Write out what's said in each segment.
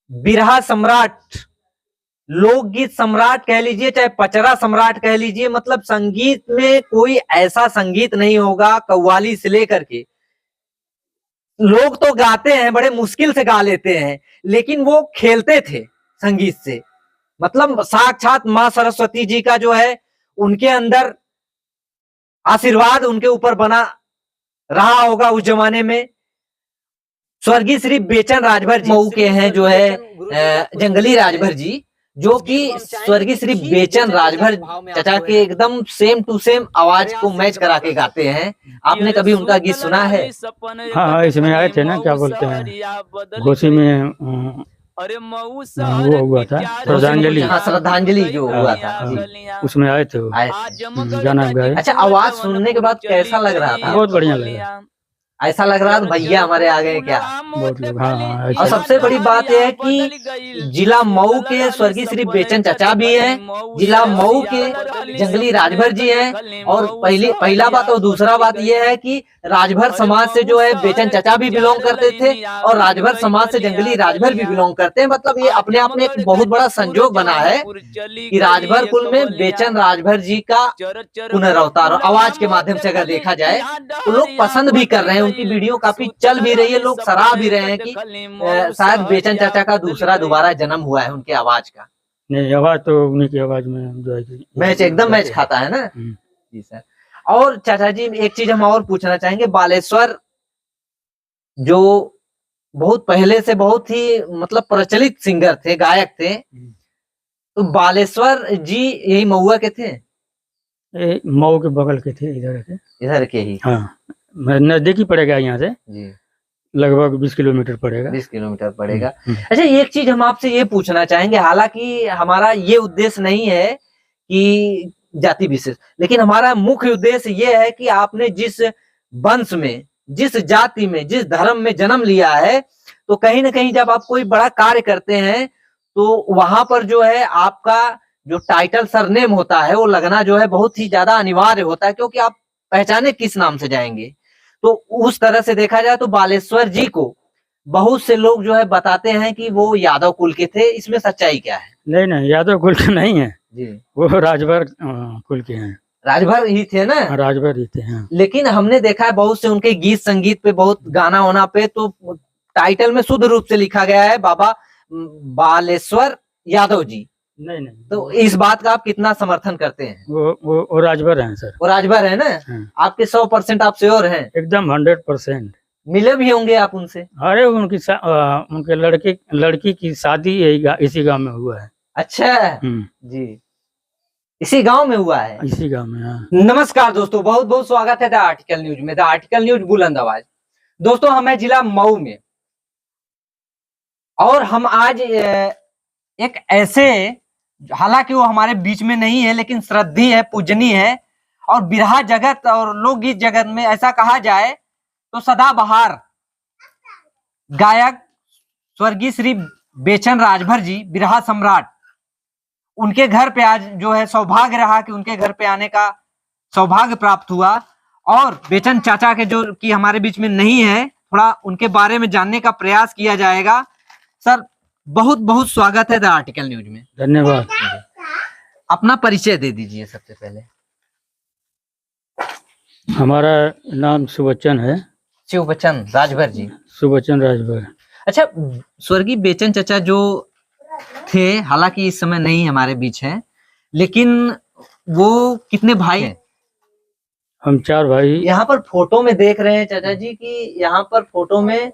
बिरहा सम्राट, लोकगीत सम्राट कह लीजिए, चाहे पचरा सम्राट कह लीजिए, मतलब संगीत में कोई ऐसा संगीत नहीं होगा कव्वाली से लेकर के। लोग तो गाते हैं, बड़े मुश्किल से गा लेते हैं, लेकिन वो खेलते थे संगीत से। मतलब साक्षात मां सरस्वती जी का जो है उनके अंदर आशीर्वाद उनके ऊपर बना रहा होगा उस जमाने में। स्वर्गीय श्री बेचन राजभर मऊ के हैं जो है जंगली राजभर जी, जो कि स्वर्गीय श्री बेचन राजभर चाचा के एकदम सेम टू सेम आवाज को मैच करा के गाते हैं। आपने कभी उनका गीत सुना है? हाँ, इसमें आए थे ना, क्या बोलते हैं, घोसी में वो हुआ था श्रद्धांजलि। हाँ, श्रद्धांजलि जो हुआ था, उसमें आए थे, गाना गाए। अच्छा, आवाज सुनने के बाद कैसा लग रहा था? बहुत बढ़िया लगा। ऐसा लग रहा था भैया हमारे आ गए क्या? बहुत लोग, हाँ। और सबसे बड़ी बात यह है कि जिला मऊ के स्वर्गीय श्री बेचन चाचा भी हैं, जिला मऊ के जंगली राजभर जी हैं। और पहला बात और दूसरा बात यह है कि राजभर समाज से जो है बेचन चाचा भी बिलोंग करते थे और राजभर समाज से जंगली राजभर भी बिलोंग करते हैं। मतलब ये अपने आप में एक बहुत बड़ा संजोग बना है कि राजभर कुल में बेचन राजभर जी का पुनरावतार आवाज के माध्यम से अगर देखा जाए तो लोग पसंद भी कर रहे हैं, उनकी वीडियो काफी चल भी रही है, लोग सराह भी रहे हैं कि शायद बेचन चाचा का दोबारा जन्म हुआ है उनके आवाज का। नहीं, आवाज तो उन्हीं की आवाज में जो है मैच एकदम मैच खाता है ना। जी सर। और चाचा जी एक चीज हम और पूछना चाहेंगे, बालेश्वर जो बहुत पहले से बहुत ही मतलब प्रचलित सिंगर थे, गायक थे, तो बालेश्वर जी यही महुआ के थे? मऊ के बगल के थे, इधर के ही। हाँ, नजदीक ही पड़ेगा यहाँ से जी, लगभग 20 किलोमीटर पड़ेगा। 20 किलोमीटर पड़ेगा। अच्छा, एक चीज हम आपसे ये पूछना चाहेंगे, हालांकि हमारा ये उद्देश्य नहीं है कि जाति विशेष, लेकिन हमारा मुख्य उद्देश्य ये है कि आपने जिस वंश में, जिस जाति में, जिस धर्म में जन्म लिया है, तो कहीं ना कहीं जब आप कोई बड़ा कार्य करते हैं तो वहां पर जो है आपका जो टाइटल सरनेम होता है वो लगना जो है बहुत ही ज्यादा अनिवार्य होता है, क्योंकि आप पहचाने किस नाम से जाएंगे। तो उस तरह से देखा जाए तो बालेश्वर जी को बहुत से लोग जो है बताते हैं कि वो यादव कुल के थे, इसमें सच्चाई क्या है? नहीं, यादव कुल के नहीं है जी, वो राजभर कुल के हैं। राजभर ही थे ना? राजभर ही थे, हाँ। लेकिन हमने देखा है बहुत से उनके गीत संगीत पे, बहुत गाना होना पे तो टाइटल में शुद्ध रूप से लिखा गया है बाबा बालेश्वर यादव जी। नहीं, तो इस बात का आप कितना समर्थन करते हैं? वो राजभर हैं सर। वो राजभर है ना? आपके 100% आप श्योर हैं? एकदम 100%। मिले भी होंगे आप उनसे? अरे उनके लड़की की शादी इसी गांव में हुआ है। अच्छा जी, इसी गांव में हुआ है? इसी गांव में, हाँ। नमस्कार दोस्तों, बहुत बहुत स्वागत है द आर्टिकल न्यूज में। द आर्टिकल न्यूज बुलंद आवाज। दोस्तों, हम है जिला मऊ में और हम आज एक ऐसे, हालांकि वो हमारे बीच में नहीं है, लेकिन श्रद्धेय है, पूजनीय है और बिरहा जगत और लोकगीत जगत में ऐसा कहा जाए तो सदाबहार गायक स्वर्गीय श्री बेचन राजभर जी, बिरहा सम्राट, उनके घर पे आज जो है सौभाग्य रहा कि उनके घर पे आने का सौभाग्य प्राप्त हुआ। और बेचन चाचा के जो कि हमारे बीच में नहीं है, थोड़ा उनके बारे में जानने का प्रयास किया जाएगा। सर, बहुत बहुत स्वागत है द आर्टिकल न्यूज में। धन्यवाद। अपना परिचय दे दीजिए सबसे पहले। हमारा नाम सुबच्चन है। शिवबच्चन राजभर जी। सुबच्चन राजभर। अच्छा, स्वर्गीय बेचन चाचा जो थे, हालांकि इस समय नहीं हमारे बीच हैं, लेकिन वो कितने भाई हैं? हम 4 भाई। यहाँ पर फोटो में देख रहे हैं चाचा जी कि यहाँ पर फोटो में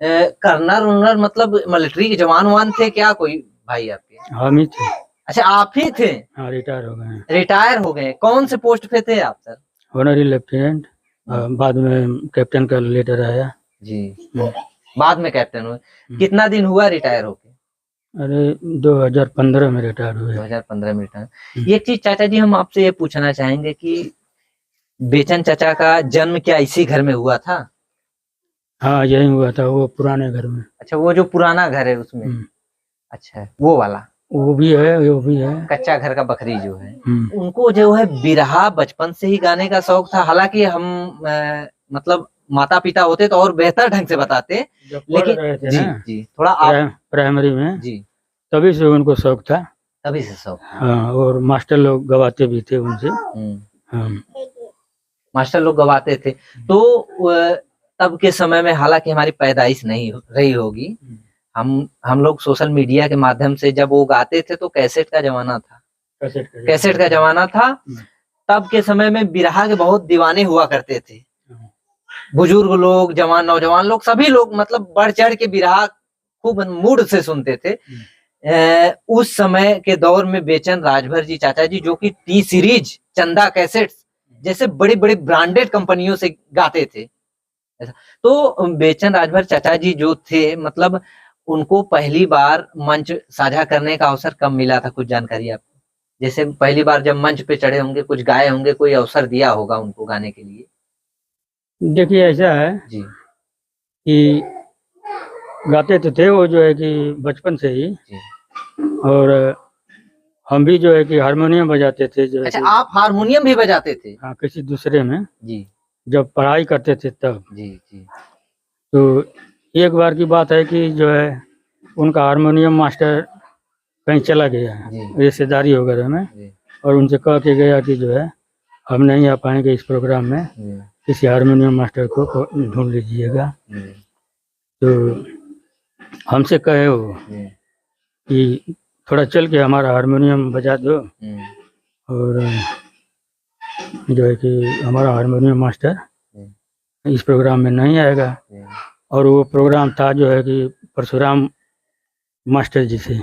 कर्नल मतलब मिलिट्री के जवान थे क्या कोई भाई आपके? हम ही थे। अच्छा, आप ही थे? हाँ, रिटायर हो गए। रिटायर हो गए। कौन से पोस्ट पे थे आप सर? ऑनरी लेफ्टिनेंट, बाद में कैप्टन का लेटर आया जी। बाद में कैप्टन हुए। कितना दिन हुआ रिटायर होके? अरे 2015 में रिटायर हुए। 2015 में रिटायर। एक चीज चाचा जी हम आपसे ये पूछना चाहेंगे कि बेचन चाचा का जन्म क्या इसी घर में हुआ था? हाँ, यही हुआ था, वो पुराने घर में। अच्छा, वो जो पुराना घर है उसमें? अच्छा, वो वाला? वो भी है, कच्चा घर का बखरी जो है। उनको जो है बिरहा बचपन से ही गाने का शौक था। हालांकि हम मतलब माता पिता होते तो और बेहतर ढंग से बताते, जब पढ़ लेकिन रहे थे जी ना जी थोड़ा आप प्राइमरी में, जी तभी से उनको शौक था। तभी से सब हाँ, और मास्टर लोग गवाते भी थे उनसे। हाँ, मास्टर लोग गवाते थे। तो तब के समय में हालांकि हमारी पैदाइश नहीं रही होगी, हम लोग सोशल मीडिया के माध्यम से जब वो गाते थे तो कैसेट का जमाना था, कैसेट का जमाना था। तब के समय में बिरहा के बहुत दीवाने हुआ करते थे, बुजुर्ग लोग, जवान, नौजवान लोग, सभी लोग मतलब बढ़ चढ़ के बिरहा खूब मूड से सुनते थे। उस समय के दौर में बेचन राजभर जी चाचा जी, जो कि टी सीरीज, चंदा कैसेट्स जैसे बड़ी बड़ी ब्रांडेड कंपनियों से गाते थे। तो बेचन राजभर चाचा जी जो थे, मतलब उनको पहली बार मंच साझा करने का अवसर कब मिला था, कुछ जानकारी आपको? जैसे पहली बार जब मंच पे चढ़े होंगे, कुछ गाए होंगे, कोई अवसर दिया होगा उनको गाने के लिए। देखिए ऐसा है जी कि गाते तो थे वो जो है कि बचपन से ही, जी। और हम भी जो है कि हारमोनियम बजाते थे जो है अच्छा, कि, आप हारमोनियम भी बजाते थे? हाँ, किसी दूसरे में जी जब पढ़ाई करते थे तब। जी जी तो एक बार की बात है कि जो है उनका हारमोनियम मास्टर कहीं चला गया जी रिश्तेदारी वगैरह में, जी और उनसे कह के गया कि जो है हम नहीं आ पाएंगे इस प्रोग्राम में, जी किसी हारमोनियम मास्टर को ढूंढ लीजिएगा। जी तो हमसे कहे वो जी कि थोड़ा चल के हमारा हारमोनियम बजा दो, और जो है कि हमारा हारमोनियम मास्टर इस प्रोग्राम में नहीं आएगा। और वो प्रोग्राम था जो है कि परशुराम मास्टर जी से,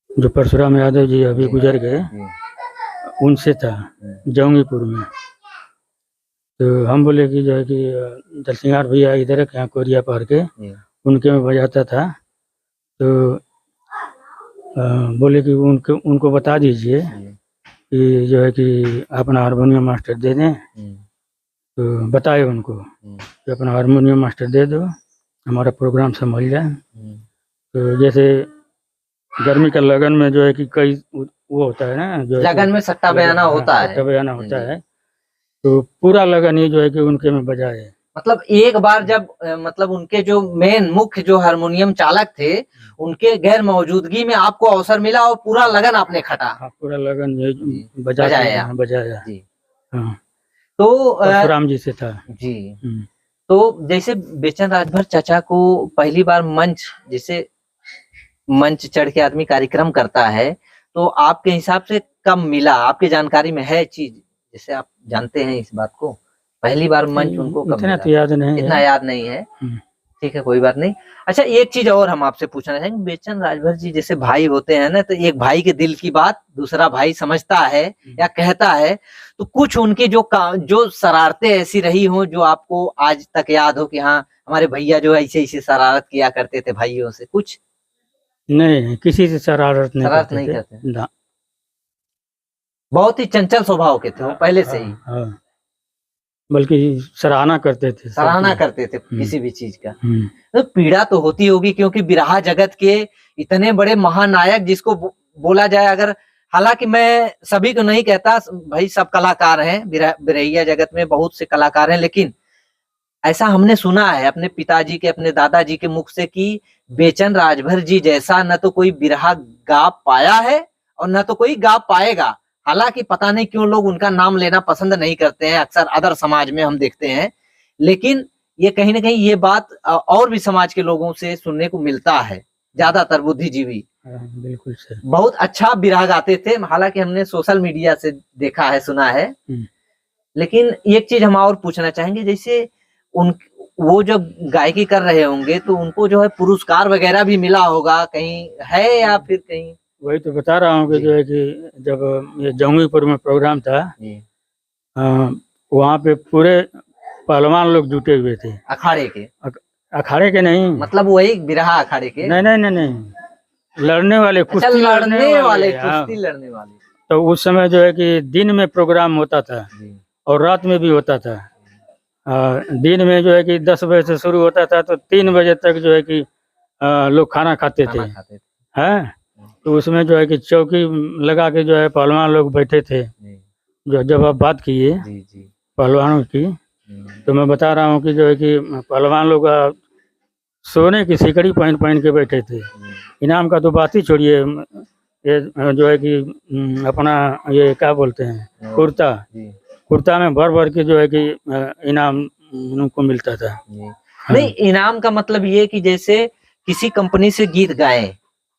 जो परशुराम यादव जी अभी गुजर गए, उनसे था जौंगीपुर में। तो हम बोले कि जो है कि दलसिंगार भैया इधर है यहाँ कोरिया पार के, उनके में बजाता था। तो बोले कि उनको बता दीजिए कि जो है कि अपना हारमोनियम मास्टर दे दें। तो बताए उनको कि अपना हारमोनियम मास्टर दे दो, हमारा प्रोग्राम संभल जाए। तो जैसे गर्मी का लगन में जो है कि कई वो होता है ना, जो लगन में सट्टा बयाना होता है, सट्टा बयाना होता है। तो पूरा लगन ही जो है कि उनके में बजाए। मतलब एक बार जब मतलब उनके जो मेन मुख्य जो हारमोनियम चालक थे, उनके गैर मौजूदगी में आपको अवसर मिला और पूरा लगन आपने खटा। हाँ, पूरा लगन बजाया बजाया। जी। हाँ, तो परशुराम जी से था जी। तो जैसे बेचन राजभर चाचा को पहली बार मंच, जैसे मंच चढ़ के आदमी कार्यक्रम करता है, तो आपके हिसाब से कब मिला? आपकी जानकारी में है चीज, जैसे आप जानते हैं इस बात को, पहली बार मंच उनको कब इतना मिला? तो याद नहीं इतना है। याद नहीं है, ठीक है, कोई बात नहीं। अच्छा, एक चीज और हम आपसे पूछना चाहेंगे, बेचन राजभर जी जैसे भाई होते हैं ना, तो एक भाई के दिल की बात दूसरा भाई समझता है या कहता है, तो कुछ उनकी जो शरारतें ऐसी रही हो जो आपको आज तक याद हो कि हाँ हमारे भैया जो ऐसे ऐसे शरारत किया करते थे भाइयों से, कुछ? नहीं, किसी से शरारत नहीं करते ना। बहुत ही चंचल स्वभाव के थे वो पहले से ही। हाँ, बल्कि सराहना करते थे, सराहना करते थे किसी भी चीज का। हम्म। तो पीड़ा तो होती होगी, क्योंकि बिरहा जगत के इतने बड़े महानायक जिसको बोला जाए, अगर, हालांकि मैं सभी को नहीं कहता भाई, सब कलाकार हैं, बिरहिया जगत में बहुत से कलाकार हैं, लेकिन ऐसा हमने सुना है अपने पिताजी के, अपने दादाजी के मुख से कि बेचन राजभर जी जैसा न तो कोई बिरहा गा पाया है और न तो कोई गा पाएगा। हालांकि पता नहीं क्यों लोग उनका नाम लेना पसंद नहीं करते हैं, अक्सर अदर समाज में हम देखते हैं, लेकिन ये कहीं ना कहीं ये बात और भी समाज के लोगों से सुनने को मिलता है, ज्यादातर बुद्धिजीवी। बिल्कुल सर, बहुत अच्छा बिरहा गाते थे, हालांकि हमने सोशल मीडिया से देखा है, सुना है। लेकिन एक चीज हम और पूछना चाहेंगे, जैसे उन वो जब गायकी कर रहे होंगे तो उनको जो है पुरस्कार वगैरह भी मिला होगा, कहीं है या फिर कहीं? वही तो बता रहा हूँ कि जो है कि जब ये जौंगीपुर में प्रोग्राम था, वहाँ पे पूरे पहलवान लोग जुटे हुए थे, अखाड़े के? अखाड़े के नहीं, मतलब वही बिरहा अखाड़े के? नहीं, लड़ने वाले, कुश्ती लड़ने वाले, कुश्ती लड़ने वाले। तो उस समय जो है कि दिन में प्रोग्राम होता था और रात में भी होता था। दिन में जो है कि 10 बजे से शुरू होता था तो 3 बजे तक जो है कि लोग खाना खाते थे। हैं, तो उसमें जो है कि चौकी लगा के जो है पहलवान लोग बैठे थे। जो जब आप बात किए पहलवानों की, तो मैं बता रहा हूँ कि जो है कि पहलवान लोग सोने की सिकड़ी पहन पहन के बैठे थे। इनाम का तो बात ही छोड़िए, ये जो है कि अपना ये क्या बोलते हैं, कुर्ता, कुर्ता में भर भर के जो है कि इनाम उनको मिलता था। नहीं, इनाम का मतलब ये कि जैसे किसी कंपनी से गीत गाए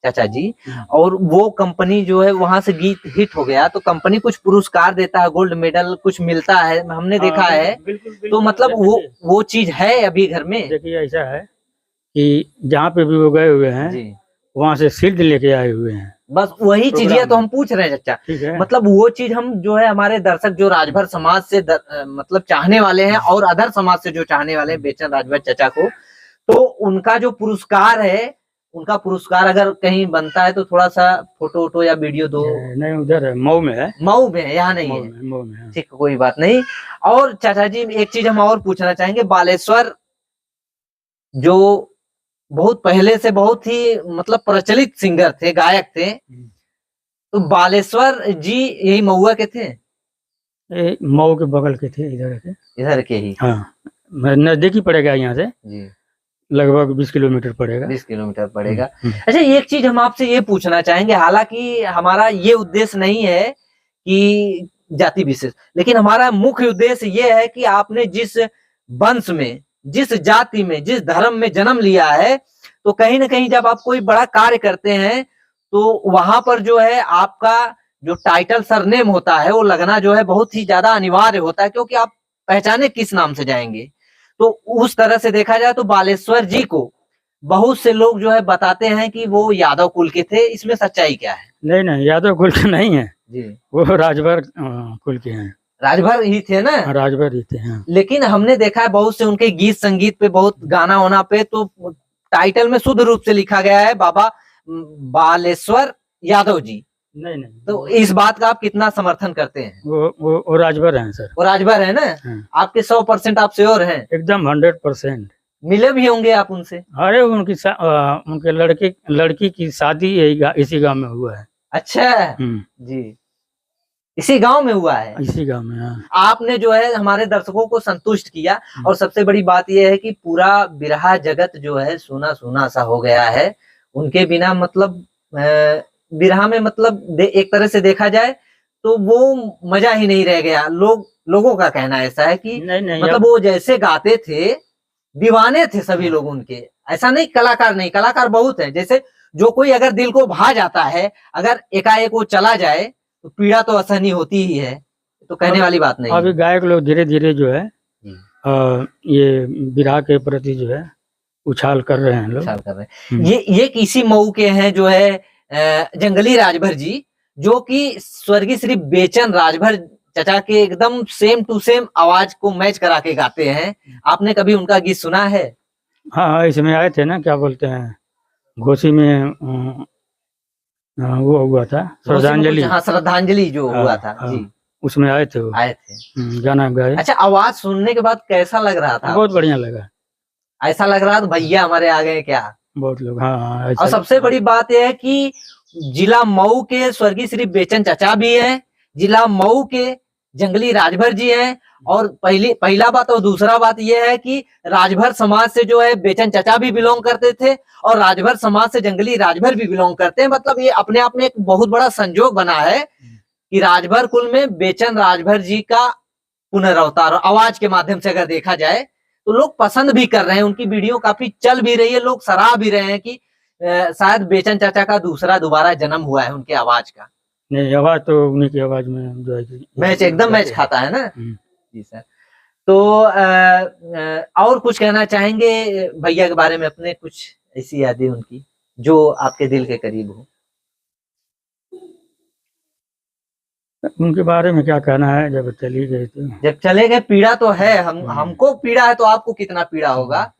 चाचा जी, और वो कंपनी जो है वहां से गीत हिट हो गया तो कंपनी कुछ पुरस्कार देता है, गोल्ड मेडल कुछ मिलता है, हमने देखा है। तो मतलब वो चीज है अभी घर में। देखिए ऐसा है कि जहाँ पे भी वो गए हुए हैं वहाँ से शील्ड लेके आए हुए हैं। बस वही चीज है तो हम पूछ रहे हैं चाचा, मतलब वो चीज हम जो है हमारे दर्शक जो राजभर समाज से मतलब चाहने वाले हैं और अदर समाज से जो चाहने वाले हैं बेचन राजभर चाचा को, तो उनका जो पुरस्कार है, उनका पुरस्कार अगर कहीं बनता है तो थोड़ा सा फोटो वोटो या वीडियो दो। नहीं, उधर है, मऊ में है। मऊ में है, यहाँ नहीं है। मऊ में है। ठीक, कोई बात नहीं। और चाचा जी एक चीज हम और पूछना चाहेंगे, बालेश्वर जो बहुत पहले से बहुत ही मतलब प्रचलित सिंगर थे, गायक थे, तो बालेश्वर जी यही महुआ के थे? मऊ के बगल के थे, इधर के ही। हाँ, नजदीक ही पड़ेगा यहाँ से जी, लगभग 20 किलोमीटर पड़ेगा। 20 किलोमीटर पड़ेगा। अच्छा, एक चीज हम आपसे ये पूछना चाहेंगे, हालांकि हमारा ये उद्देश्य नहीं है कि जाति विशेष, लेकिन हमारा मुख्य उद्देश्य ये है कि आपने जिस वंश में, जिस जाति में, जिस धर्म में जन्म लिया है, तो कहीं ना कहीं जब आप कोई बड़ा कार्य करते हैं तो वहां पर जो है आपका जो टाइटल सरनेम होता है वो लगना जो है बहुत ही ज्यादा अनिवार्य होता है, क्योंकि आप पहचाने किस नाम से जाएंगे। तो उस तरह से देखा जाए तो बालेश्वर जी को बहुत से लोग जो है बताते हैं कि वो यादव कुल के थे, इसमें सच्चाई क्या है? नहीं, यादव कुल के नहीं है जी, वो राजभर कुल के हैं। राजभर ही थे ना? राजभर ही थे, हाँ। लेकिन हमने देखा है बहुत से उनके गीत संगीत पे, बहुत गाना होना पे तो टाइटल में शुद्ध रूप से लिखा गया है बाबा बालेश्वर यादव जी। नहीं, तो इस बात का आप कितना समर्थन करते हैं? वो राजभर हैं सर। वो राजभर है ना? हाँ। आपके 100% आप श्योर हैं? एकदम 100%। मिले भी होंगे आप उनसे? अरे उनके लड़की की शादी इसी गांव में हुआ है। अच्छा जी, इसी गांव में हुआ है? इसी गांव में, हाँ। आपने जो है हमारे दर्शकों को संतुष्ट किया, और सबसे बड़ी बात यह है कि पूरा बिरहा जगत जो है सुना सुना सा हो गया है उनके बिना। मतलब बिरहा में मतलब एक तरह से देखा जाए तो वो मजा ही नहीं रह गया। लोगों का कहना ऐसा है कि नहीं, मतलब वो जैसे गाते थे, दीवाने थे सभी लोग उनके। ऐसा नहीं कलाकार नहीं, कलाकार बहुत है। जैसे जो कोई अगर दिल को भा जाता है, अगर एकाएक वो चला जाए तो पीड़ा तो असहनीय होती ही है, तो कहने वाली बात नहीं। अभी गायक लोग धीरे धीरे जो है ये बिरहा के प्रति जो है उछाल कर रहे हैं लोग, उछाल कर रहे हैं। ये किसी मऊ के हैं जो है जंगली राजभर जी, जो कि स्वर्गीय श्री बेचन राजभर चाचा के एकदम सेम टू सेम आवाज को मैच करा के गाते हैं। आपने कभी उनका गीत सुना है? हाँ, इसमें आए थे ना, क्या बोलते हैं, घोसी में वो हुआ था श्रद्धांजलि। हाँ, श्रद्धांजलि जो हुआ था जी, उसमें आए थे गाना गाए। अच्छा, आवाज सुनने के बाद कैसा लग रहा था? बहुत बढ़िया लगा। ऐसा लग रहा था भैया हमारे आ गए क्या? बहुत लोग, हाँ। और सबसे बड़ी बात यह है कि जिला मऊ के स्वर्गीय श्री बेचन चाचा भी हैं, जिला मऊ के जंगली राजभर जी हैं, और पहला बात और दूसरा बात यह है कि राजभर समाज से जो है बेचन चाचा भी बिलोंग करते थे, और राजभर समाज से जंगली राजभर भी बिलोंग करते हैं। मतलब ये अपने आप में एक बहुत बड़ा संजोग बना है कि राजभर कुल में बेचन राजभर जी का पुनरावतार आवाज के माध्यम से अगर देखा जाए तो लोग पसंद भी कर रहे हैं। उनकी वीडियो काफी चल भी रही है, लोग सराह भी रहे हैं कि शायद बेचन चाचा का दोबारा जन्म हुआ है उनके आवाज का। नहीं, आवाज तो उन्हीं की आवाज में जो है मैच एकदम मैच खाता है ना जी सर। तो और कुछ कहना चाहेंगे भैया के बारे में, अपने कुछ ऐसी यादें उनकी जो आपके दिल के करीब हो? उनके बारे में क्या कहना है, जब चली गई तो। जब चले गए पीड़ा तो है, हमको पीड़ा है तो आपको कितना पीड़ा होगा।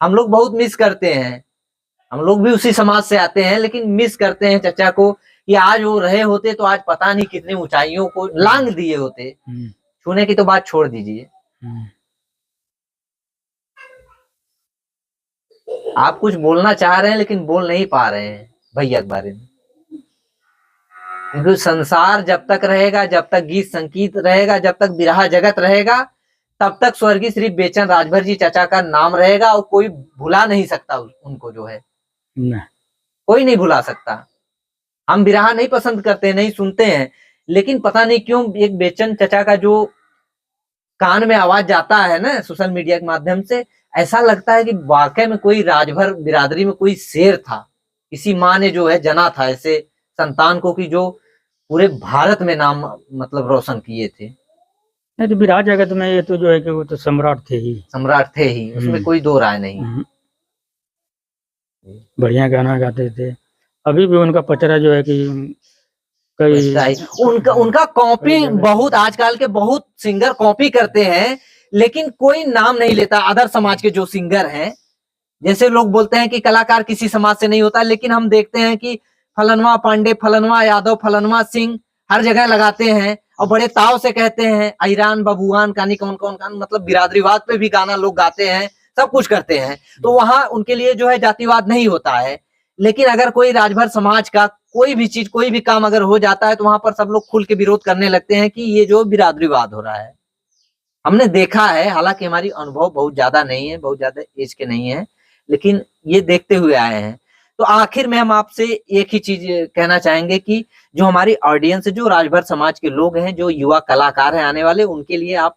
हम लोग बहुत मिस करते हैं, हम लोग भी उसी समाज से आते हैं, लेकिन मिस करते हैं चाचा को कि आज वो रहे होते तो आज पता नहीं कितनी ऊंचाइयों को लांग दिए होते। छूने की तो बात छोड़ दीजिए। आप कुछ बोलना चाह रहे हैं लेकिन बोल नहीं पा रहे हैं भैया के बारे में, क्योंकि संसार जब तक रहेगा, जब तक गीत संगीत रहेगा, जब तक बिरहा जगत रहेगा, तब तक स्वर्गीय श्री बेचन राजभर जी चाचा का नाम रहेगा और कोई भुला नहीं सकता उनको, जो है नहीं। कोई नहीं भुला सकता। हम बिरहा नहीं पसंद करते, नहीं सुनते हैं, लेकिन पता नहीं क्यों एक बेचन चाचा का जो कान में आवाज जाता है ना सोशल मीडिया के माध्यम से, ऐसा लगता है कि वाकई में कोई राजभर बिरादरी में कोई शेर था, किसी माँ ने जो है जना था ऐसे संतान को, कि जो पूरे भारत में नाम मतलब रोशन किए थे। नहीं तो विराट जगत में ये तो जो है कि वो तो सम्राट थे ही, सम्राट थे ही, उसमें कोई दो राय नहीं। बढ़िया गाना गाते थे। अभी भी उनका पचरा जो है कि कई उनका कॉपी बहुत, आजकल के बहुत सिंगर कॉपी करते हैं, लेकिन कोई नाम नहीं लेता। अदर समाज के जो सिंगर हैं, जैसे लोग बोलते हैं कि कलाकार किसी समाज से नहीं होता, लेकिन हम देखते हैं कि फलनवा पांडे, फलनवा यादव, फलनवा सिंह हर जगह लगाते हैं और बड़े ताव से कहते हैं। ईरान बबुआन कानी कौन कौन कान, मतलब बिरादरीवाद पे भी गाना लोग गाते हैं, सब कुछ करते हैं। तो वहां उनके लिए जो है जातिवाद नहीं होता है। लेकिन अगर कोई राजभर समाज का कोई भी चीज, कोई भी काम अगर हो जाता है, तो वहां पर सब लोग खुल के विरोध करने लगते हैं कि ये जो बिरादरीवाद हो रहा है। हमने देखा है, हालांकि हमारी अनुभव बहुत ज्यादा नहीं है, बहुत ज्यादा एज के नहीं है, लेकिन ये देखते हुए आए हैं। तो आखिर में हम आपसे एक ही चीज कहना चाहेंगे कि जो हमारी ऑडियंस है, जो राजभर समाज के लोग हैं, जो युवा कलाकार हैं आने वाले, उनके लिए आप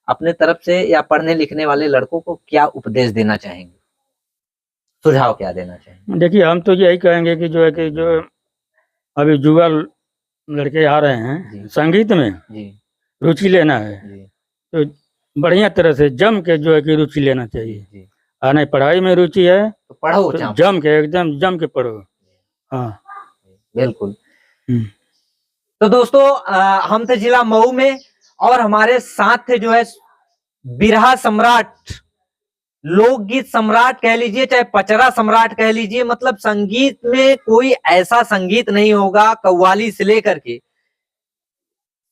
अपने तरफ से या पढ़ने लिखने वाले लड़कों को क्या उपदेश देना चाहेंगे, सुझाव क्या देना चाहेंगे? देखिए, हम तो यही कहेंगे कि जो है कि जो अभी युवा लड़के आ रहे हैं संगीत में जी रुचि लेना है, जी तो बढ़िया तरह से जम के जो है कि रुचि लेना चाहिए। जी। नहीं पढ़ाई में रुचि है तो पढ़ो, तो जम के, एकदम जम के पढ़ो। हाँ बिल्कुल। तो दोस्तों, हम थे जिला मऊ में, और हमारे साथ थे जो है बिरहा सम्राट, लोकगीत सम्राट कह लीजिए, चाहे पचरा सम्राट कह लीजिए, मतलब संगीत में कोई ऐसा संगीत नहीं होगा, कव्वाली से लेकर के,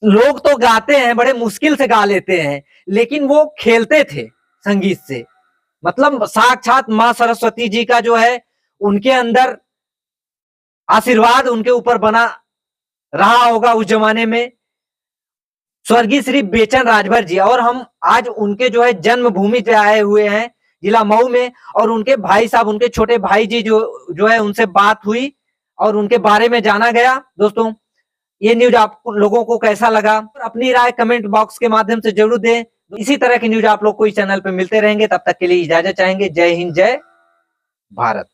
लोग तो गाते हैं, बड़े मुश्किल से गा लेते हैं, लेकिन वो खेलते थे संगीत से। मतलब साक्षात मां सरस्वती जी का जो है उनके अंदर आशीर्वाद उनके ऊपर बना रहा होगा उस जमाने में, स्वर्गीय श्री बेचन राजभर जी। और हम आज उनके जो है जन्मभूमि पे आए हुए हैं जिला मऊ में, और उनके भाई साहब, उनके छोटे भाई जी जो है उनसे बात हुई और उनके बारे में जाना गया। दोस्तों, ये न्यूज आप लोगों को कैसा लगा, अपनी राय कमेंट बॉक्स के माध्यम से जरूर दें। इसी तरह की न्यूज आप लोग को इस चैनल पे मिलते रहेंगे। तब तक के लिए इजाजत चाहेंगे। जय हिंद, जय भारत।